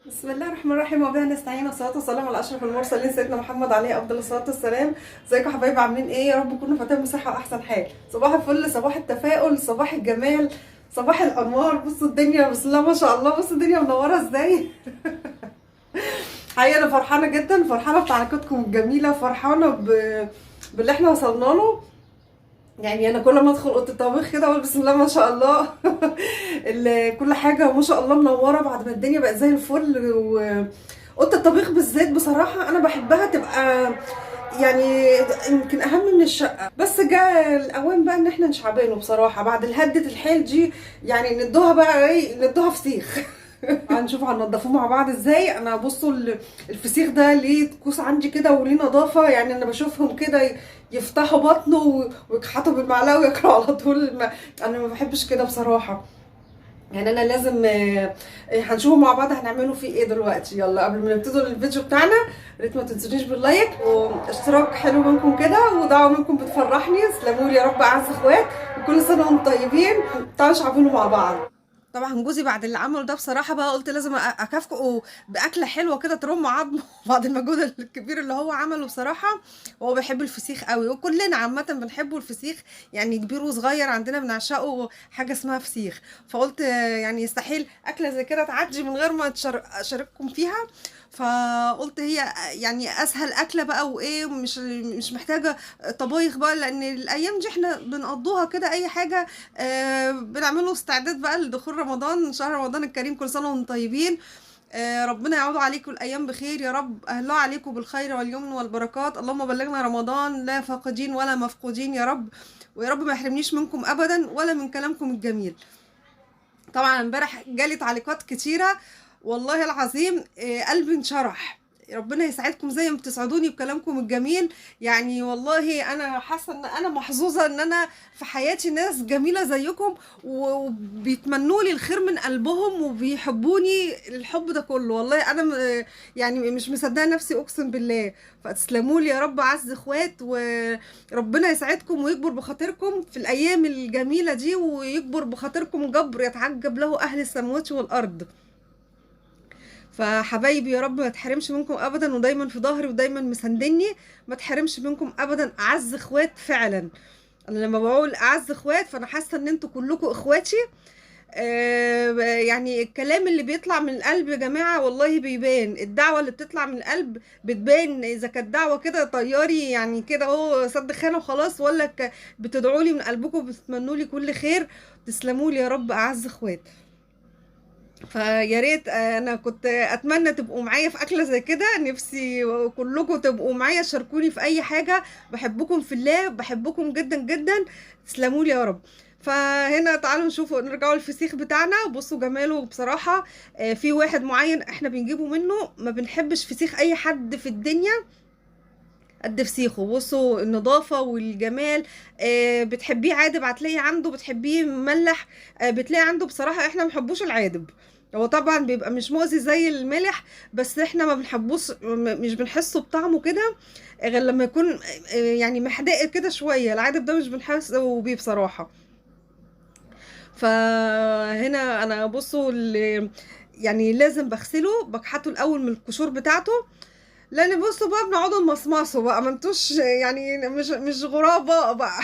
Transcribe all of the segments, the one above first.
بسم الله الرحمن الرحيم، وبها نستعين، والصلاه والسلام على اشرف المرسلين سيدنا محمد عليه افضل الصلاه والسلام. ازيكم يا حبايبي؟ عاملين ايه؟ يا رب تكونوا فاتحين بصحه واحسن حال. صباح الفل، صباح التفاؤل، صباح الجمال، صباح الانوار. بصوا الدنيا بسم الله ما شاء الله، بصوا الدنيا منوره ازاي. حقيقه انا فرحانه جدا، فرحانه بتعليقاتكم الجميله، فرحانه باللي احنا وصلنا له. يعني انا كل ما ادخل اوضه الطبيخ كده اقول بسم الله ما شاء الله. كل حاجه ما شاء الله منوره بعد ما الدنيا بقت زي الفل. واوضه الطبيخ بالذات بصراحه انا بحبها تبقى يعني يمكن اهم من الشقه. بس جاء الاوان بقى ان احنا نشعبانه بصراحه بعد الهده الحيل دي. يعني ندوها بقى ايه؟ ندوها فسيخ. هنشوف هننضفوه مع بعض ازاي. انا بصوا الفسيخ ده ليه طقوس عندي كده وليه نظافه. يعني انا بشوفهم كده يفتحوا بطنه ويكحطوا بالمعلقه وياكلوا على طول. انا ما بحبش كده بصراحه. يعني انا لازم هنشوف مع بعض هنعمله فيه ايه دلوقتي. يلا قبل ما نبتدي الفيديو بتاعنا يا ريت ما تنسونيش باللايك واشتراك حلو منكم كده ودعوه منكم بتفرحني. تسلموا لي يا رب اعز اخوات، وكل سنه وانتم طيبين. تعالوا نشعبله مع بعض. طبعا جوزي بعد اللي عمله ده بصراحه بقى قلت لازم اكافئه باكله حلوه كده ترم عظمه. بعد المجهود الكبير اللي هو عمله بصراحه. هو بيحب الفسيخ قوي، وكلنا عامه بنحبه الفسيخ. يعني كبير وصغير عندنا بنعشقه حاجه اسمها فسيخ. فقلت يعني يستحيل اكله زي كده تعدي من غير ما اشارككم فيها. فقلت هي يعني اسهل اكله بقى، وايه مش محتاجه طبايخ بقى، لان الايام دي احنا بنقضوها كده اي حاجه. بنعمله استعداد بقى لدخول رمضان، شهر رمضان الكريم. كل سنه وانتم طيبين. ربنا يعود عليكم الايام بخير يا رب، اهلا عليكم بالخير واليمن والبركات. اللهم بلغنا رمضان لا فاقدين ولا مفقودين يا رب. ويا رب ما يحرمنيش منكم ابدا ولا من كلامكم الجميل. طبعا امبارح جالي تعليقات كتيره، والله العظيم قلبي انشرح. ربنا يسعدكم زي ما بتسعدوني بكلامكم الجميل. يعني والله انا حاسه ان انا محظوظه ان انا في حياتي ناس جميله زيكم، وبيتمنوا لي الخير من قلبهم وبيحبوني الحب ده كله. والله انا يعني مش مصدقه نفسي اقسم بالله. فتسلموا لي يا رب اعز اخوات، وربنا يسعدكم ويكبر بخاطركم في الايام الجميله دي، ويكبر بخاطركم جبر يتعجب له اهل السماوات والارض. فحبايبي يا رب ما تحرمش منكم ابدا، ودايما في ظهري ودايما مساندني. ما تحرمش منكم ابدا اعز اخوات فعلا. انا لما بقول اعز اخوات فانا حاسه ان انتوا كلكم اخواتي. يعني الكلام اللي بيطلع من القلب يا جماعة والله بيبان. الدعوة اللي بتطلع من القلب بتبان إذا كانت دعوة كده طياري يعني كده هو سد خانة وخلاص، ولا بتدعوا لي من قلبكم وبتتمنوا لي كل خير. تسلموا لي يا رب أعز إخوات. فيا ريت انا كنت اتمنى تبقوا معايا في اكله زي كده. نفسي كلكم تبقوا معايا، شاركوني في اي حاجه. بحبكم في الله، بحبكم جدا جدا. تسلموا لي يا رب. فهنا تعالوا نشوفوا نرجعوا الفسيخ بتاعنا. بصوا جماله بصراحه. في واحد معين احنا بنجيبه منه، ما بنحبش فسيخ اي حد في الدنيا قد فسيخه. بصوا النظافة والجمال. بتحبيه عادب هتلاقي عنده، بتحبيه مملح بتلاقي عنده. بصراحة احنا ما بنحبوش العادب. هو طبعا بيبقى مش مؤذي زي الملح، بس احنا ما بنحبوش، مش بنحسه بطعمه كده غير لما يكون يعني محدق كده شوية. العادب ده مش بنحسه بيه بصراحة. فهنا انا بصوا يعني لازم بغسله بكحته الاول من القشور بتاعته. لان بصوا بقى بنقعدوا نمصمصوا بقى، ما انتوش يعني مش غرابة بقى.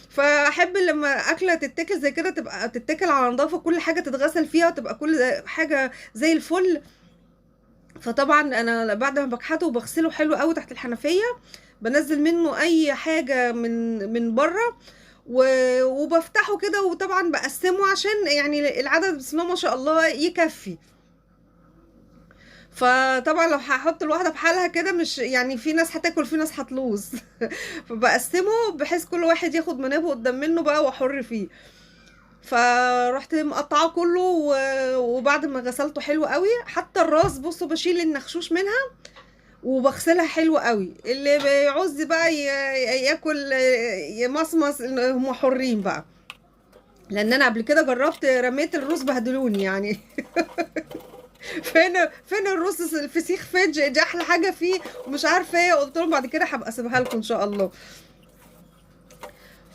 فاحب لما اكله تتاكل زي كده تبقى تتاكل على نظافه، كل حاجه تتغسل فيها وتبقى كل حاجه زي الفل. فطبعا انا بعد ما بكحته وبغسله حلو قوي تحت الحنفيه، بنزل منه اي حاجه من بره وبفتحه كده. وطبعا بقسمه عشان يعني العدد بسم الله ما شاء الله يكفي. فطبعا لو هحط الواحده بحالها كده مش يعني، في ناس هتاكل في ناس هتلوز. فبقسمه بحيث كل واحد ياخد منابه قدام منه بقى واحر فيه. فرحت مقطعه كله وبعد ما غسلته حلو قوي حتى الراس بصوا بشيل النخشوش منها وبغسلها حلو قوي. اللي بيعوز بقى ياكل يمصمص هم حرين بقى. لان انا قبل كده جربت رميت الروس بهدلوني يعني. فين الرز الفسيخ فين؟ دي احلى حاجه فيه ومش عارفه ايه. قلت لهم بعد كده هبقى اسيبها لكم ان شاء الله.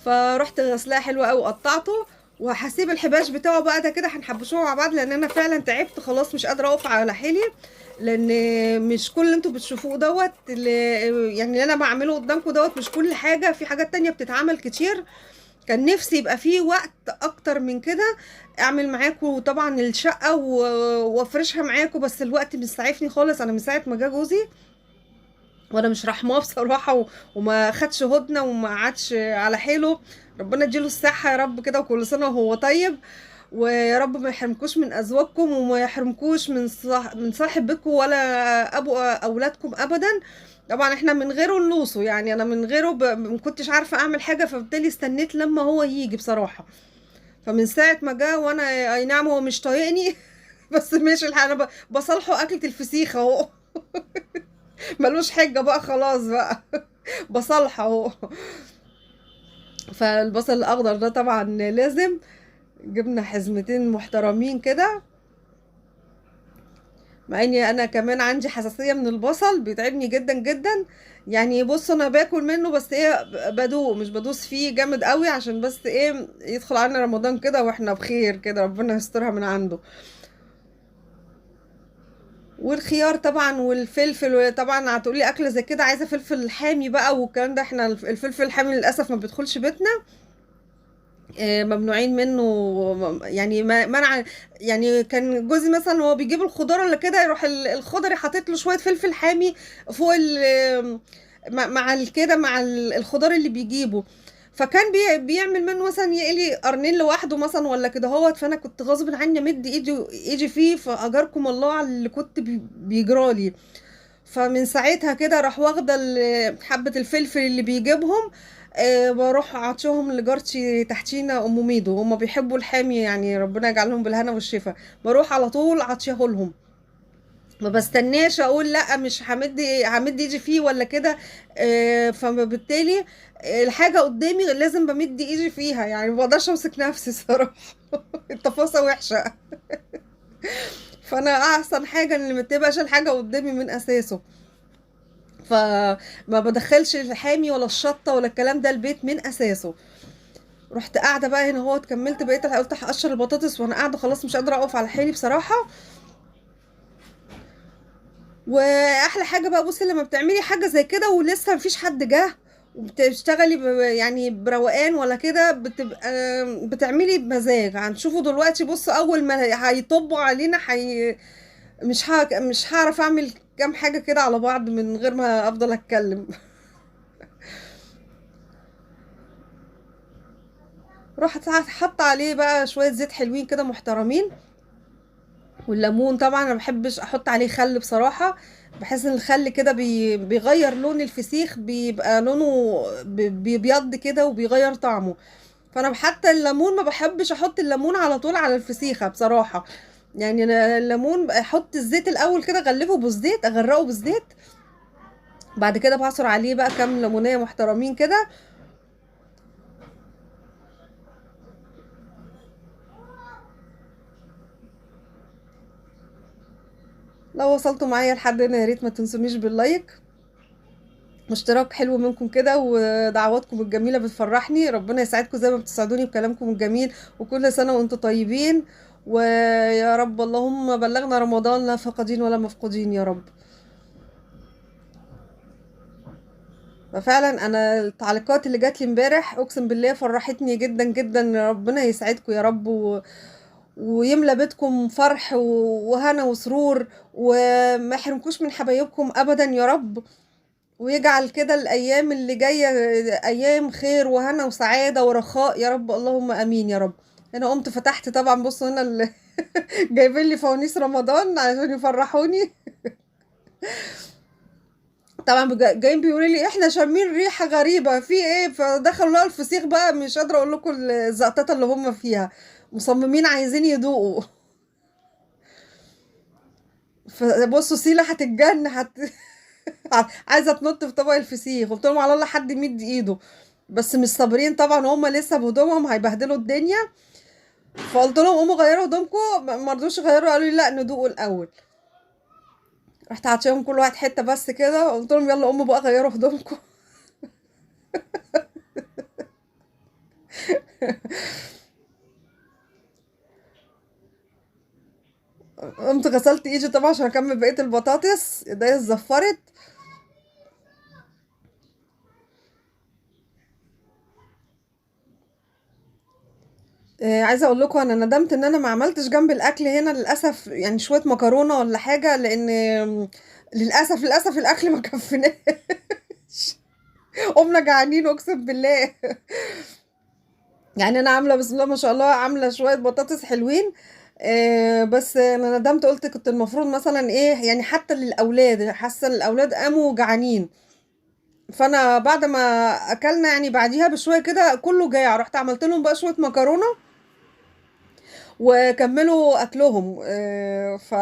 فرحت غسلها حلوه قوي وقطعته وهسيب الحباش بتاعه بقى ده كده، هنحبشوه مع بعض، لان انا فعلا تعبت خلاص، مش قادره اقف على حيلي. لان مش كل اللي انتوا بتشوفوه دوت يعني اللي انا بعمله قدامكم دوت مش كل حاجه، في حاجات تانية بتتعمل كتير. كان نفسي يبقى فيه وقت اكتر من كده اعمل معاكم طبعا الشقه وافرشها معاكم، بس الوقت مسعفني خالص. انا من ساعه ما جه جوزي وانا مش رحماه بصراحه، وما خدش هدنه وما قعدش على حيله. ربنا يديله الصحه يا رب كده، وكل سنه وهو طيب. ويا رب ما يحرمكوش من ازواجكم، وما يحرمكوش من صاحب بيتكم ولا ابو اولادكم ابدا. طبعا احنا من غيره نلوصه، يعني انا من غيره ما كنتش عارفه اعمل حاجه، فبالتالي استنيت لما هو يجي بصراحه. فمن ساعه ما جه وانا اي نعم هو مش طايقني بس ماشي الحال، انا بصالحه اكلة الفسيخ اهو ملوش حجه بقى خلاص بقى بصالحه اهو. فالبصل الاخضر ده طبعا لازم. جبنا حزمتين محترمين كده، مع اني انا كمان عندي حساسيه من البصل، بيتعبني جدا جدا. يعني بص انا باكل منه بس ايه، بدوق مش بدوس فيه جامد قوي، عشان بس ايه يدخل علينا رمضان كده واحنا بخير كده، ربنا يسترها من عنده. والخيار طبعا والفلفل طبعا. هتقولي اكله زي كده عايزه فلفل حامي بقى والكلام ده، احنا الفلفل الحامي للاسف ما بيدخلش بيتنا، ممنوعين منه. يعني منع. يعني كان جوزي مثلا هو بيجيب الخضار ولا كده، يروح الخضري حاطط له شويه فلفل حامي فوق مع كده مع الخضار اللي بيجيبه. فكان بيعمل منه مثلا يقلي قرنين لوحده مثلا ولا كده هوت. فانا كنت غصب عني امد ايدي فيه، فاجركم الله على اللي كنت بيجرالي. فمن ساعتها كده راح واخده حبة الفلفل اللي بيجيبهم، بروح عطشهم لجارتي تحتينا ام ميدو، هم بيحبوا الحامي يعني، ربنا يجعلهم بالهنا والشفا. بروح على طول عطيه لهم، ما بستناش اقول لا مش همد ايدي فيه ولا كده. فبالتالي الحاجه قدامي لازم بمد ايدي فيها، يعني ما بقدرش امسك نفسي صراحه التفاصيل وحشه. فانا احسن حاجه ان ما تبقاش الحاجه قدامي من اساسه. فما بدخلش الحامي ولا الشطه ولا الكلام ده البيت من اساسه. رحت قاعده بقى هنا اهوت، كملت بقيت قلت هقشر البطاطس وانا قاعده خلاص مش قادره اقف على حيلي بصراحه. واحلى حاجه بقى بصي لما بتعملي حاجه زي كده ولسه مفيش حد جه، وبتشتغلي يعني بروقان ولا كده، بتبقى بتعملي بمزاج. هنشوفوا دلوقتي بص اول ما هيطبوا علينا مش هعرف اعمل كام حاجه كده على بعض من غير ما افضل اتكلم. رحت حاطه عليه بقى شويه زيت حلوين كده محترمين، والليمون طبعا انا بحبش احط عليه خل بصراحه. بحس ان الخل كده بيغير لون الفسيخ، بيبقى لونه بيبيض كده وبيغير طعمه. فانا حتى الليمون ما بحبش احط الليمون على طول على الفسيخه بصراحه. يعني انا الليمون احط الزيت الاول كده، اغلفه بالزيت، اغرقه بالزيت، بعد كده بعصر عليه بقى كام ليمونيه محترمين كده. لو وصلتوا معايا لحد هنا يا ريت ما تنسونيش باللايك واشتراك حلو منكم كده، ودعواتكم الجميلة بتفرحني. ربنا يسعدكم زي ما بتسعدوني بكلامكم الجميل، وكل سنة وانتم طيبين. ويا رب اللهم بلغنا رمضان لا فاقدين ولا مفقودين يا رب. ففعلا انا التعليقات اللي جات لي امبارح اقسم بالله فرحتني جدا جدا. ربنا يسعدكم يا رب ويملى بيتكم فرح وهنا وسرور، وما يحرمكوش من حبايبكم ابدا يا رب. ويجعل كده الأيام اللي جاية أيام خير وهنا وسعادة ورخاء يا رب، اللهم أمين يا رب. أنا قمت فتحت طبعا بصوا هنا جايبين لي فوانيس رمضان عشان يفرحوني. طبعا جايين بيقولوا لي احنا شامين ريحة غريبة في ايه، فدخلوا لقوا الفسيخ بقى. مش قادرة اقول لكم الزقطات اللي هم فيها، مصممين عايزين يدوقوا. فبصوا سيلة هتتجن عايزه تنط في طبق الفسيخ. قلت لهم على الله حد يمد ايده، بس مش صابرين طبعا، هم لسه بهدومهم هيبهدلوا الدنيا. فقلت لهم قوموا غيروا هدومكم، ما رضوش يغيروا، قالوا لي لا ندوقوا الاول. رحت عطيهم كل واحد حته بس كده، قلت لهم يلا قوموا بقى غيروا هدومكم. قمت غسلت ايدي طبعا عشان اكمل بقيه البطاطس، ايديا اتزفرت. عايزه اقول لكم انا ندمت ان انا ما عملتش جنب الاكل هنا للاسف، يعني شويه مكرونه ولا حاجه، لان للاسف الاكل ما كفناش. قمنا جعانين اقسم بالله. يعني انا عامله بسم الله ما شاء الله، عامله شويه بطاطس حلوين. بس انا ندمت، قلت كنت المفروض مثلا ايه يعني، حتى للاولاد، حاسه ان الاولاد قاموا جعانين. فانا بعد ما اكلنا يعني بعديها بشويه كده كله جاع، رحت عملت لهم بقى شويه مكرونه وكملوا اكلهم. ف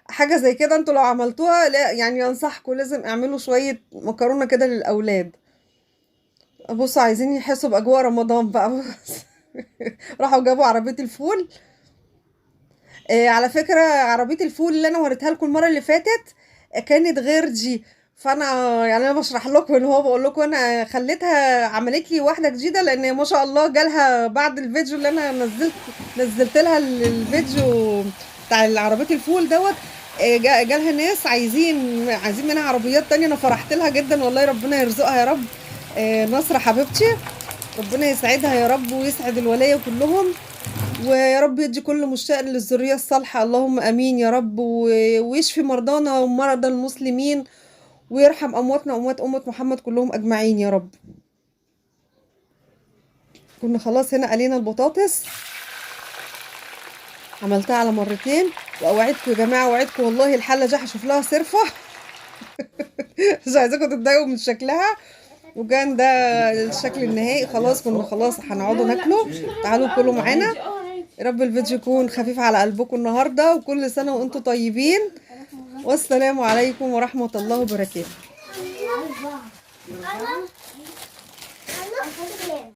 حاجه زي كده انتوا لو عملتوها، لا يعني انصحكم لازم اعملوا شويه مكرونه كده للاولاد. بصوا عايزين يحسوا باجواء رمضان بقى. بس راحوا جابوا عربيه الفول. على فكره عربيه الفول اللي انا وريتها لكم المره اللي فاتت كانت غير دي. فانا يعني انا بشرح لكم اللي هو بقول لكم انا خليتها عملت لي واحده جديده، لان ما شاء الله جالها بعد الفيديو اللي انا نزلت لها الفيديو بتاع عربيه الفول دوت. جالها ناس عايزين منها عربيات تانية. انا فرحت لها جدا والله، ربنا يرزقها يا رب. نصر حبيبتي، ربنا يسعدها يا رب ويسعد الولاية كلهم، ويا رب يدي كل مشتاق للذرية الصالحة، اللهم امين يا رب. ويشفي مرضانا ومرضى المسلمين، ويرحم امواتنا واموات امة محمد كلهم اجمعين يا رب. كنا خلاص هنا قلينا البطاطس، عملتها على مرتين. واوعدكم يا جماعه، اوعدكم والله الحله دي هشوف لها صرفه. مش عايزاكم تتضايقوا من شكلها. وكان ده الشكل النهائي. خلاص كنا خلاص هنقعدوا ناكله. تعالوا كلوا معانا. يا رب الفيديو يكون خفيف على قلبكم النهارده، وكل سنه وانتم طيبين، والسلام عليكم ورحمه الله وبركاته.